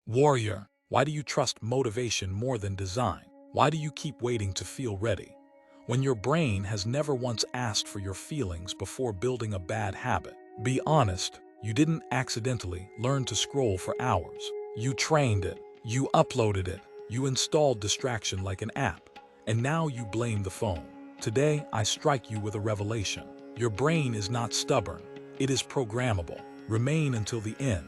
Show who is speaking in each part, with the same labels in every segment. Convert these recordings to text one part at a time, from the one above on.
Speaker 1: Warrior, why do you trust motivation more than design? Why do you keep waiting to feel ready? When your brain has never once asked for your feelings before building a bad habit. Be honest, you didn't accidentally learn to scroll for hours. You trained it, you uploaded it, you installed distraction like an app, and now you blame the phone. Today, I strike you with a revelation. Your brain is not stubborn, it is programmable. Remain until the end,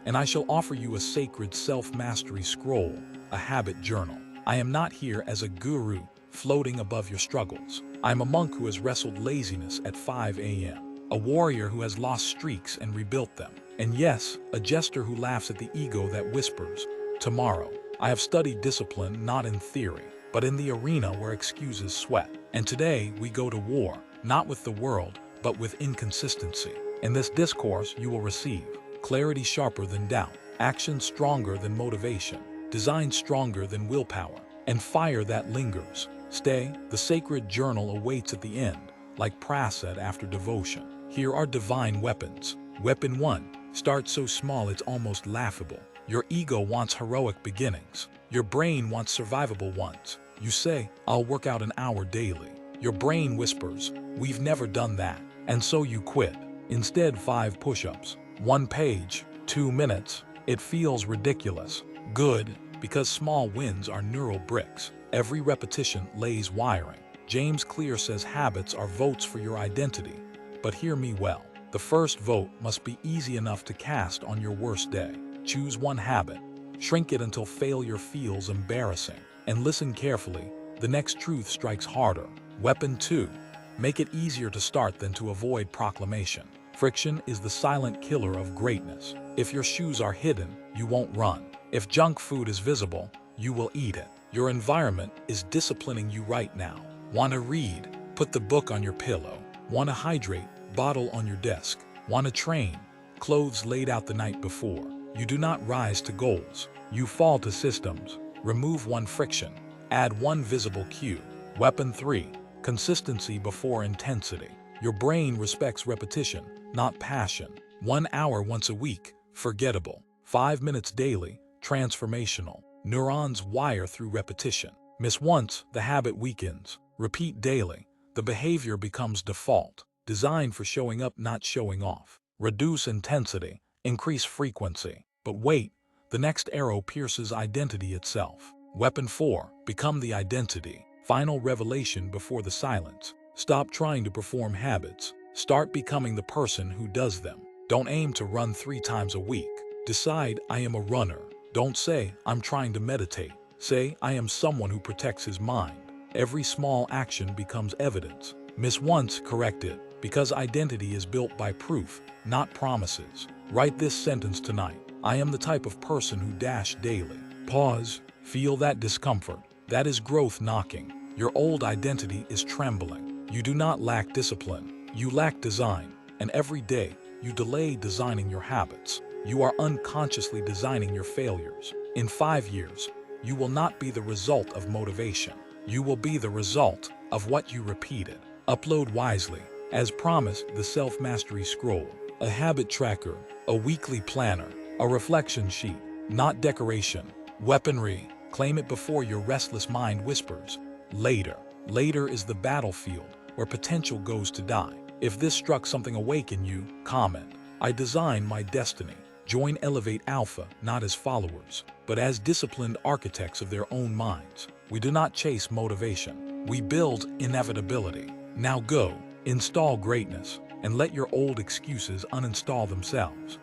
Speaker 1: and I shall offer you a sacred self-mastery scroll, a habit journal. I am not here as a guru floating above your struggles. I am a monk who has wrestled laziness at 5 a.m., a warrior who has lost streaks and rebuilt them, and yes, a jester who laughs at the ego that whispers, tomorrow. I have studied discipline not in theory, but in the arena where excuses sweat. And today we go to war, not with the world, but with inconsistency. In this discourse you will receive clarity sharper than doubt, action stronger than motivation, design stronger than willpower, and fire that lingers. Stay, the sacred journal awaits at the end, like prasad after devotion. Here are divine weapons. Weapon 1. Start so small it's almost laughable. Your ego wants heroic beginnings. Your brain wants survivable ones. You say, I'll work out an hour daily. Your brain whispers, we've never done that. And so you quit. Instead, 5 push-ups, 1 page, 2 minutes. It feels ridiculous. Good, because small wins are neural bricks. Every repetition lays wiring. James Clear says habits are votes for your identity. But hear me well. The first vote must be easy enough to cast on your worst day. Choose one habit. Shrink it until failure feels embarrassing. And listen carefully. The next truth strikes harder. Weapon 2. Make it easier to start than to avoid proclamation. Friction is the silent killer of greatness. If your shoes are hidden, you won't run. If junk food is visible, you will eat it. Your environment is disciplining you right now. Want to read? Put the book on your pillow. Want to hydrate? Bottle on your desk. Want to train? Clothes laid out the night before. You do not rise to goals. You fall to systems. Remove one friction. Add one visible cue. Weapon 3. Consistency before intensity. Your brain respects repetition, not passion. 1 hour once a week, forgettable. 5 minutes daily, transformational. Neurons wire through repetition. Miss once, the habit weakens. Repeat daily. The behavior becomes default. Designed for showing up, not showing off. Reduce intensity, increase frequency. But wait, the next arrow pierces identity itself. Weapon 4. Become the identity. Final revelation before the silence. Stop trying to perform habits. Start becoming the person who does them. Don't aim to run 3 times a week. Decide, I am a runner. Don't say, I'm trying to meditate. Say, I am someone who protects his mind. Every small action becomes evidence. Miss once, correct it, because identity is built by proof, not promises. Write this sentence tonight. I am the type of person who dash daily. Pause. Feel that discomfort. That is growth knocking. Your old identity is trembling. You do not lack discipline. You lack design. And every day, you delay designing your habits. You are unconsciously designing your failures. In 5 years, you will not be the result of motivation. You will be the result of what you repeated. Upload wisely. As promised, the self-mastery scroll, a habit tracker, a weekly planner, a reflection sheet, not decoration. Weaponry. Claim it before your restless mind whispers. Later. Later is the battlefield where potential goes to die. If this struck something awake in you, comment. I design my destiny. Join Elevate Alpha not as followers, but as disciplined architects of their own minds. We do not chase motivation. We build inevitability. Now go, install greatness, and let your old excuses uninstall themselves.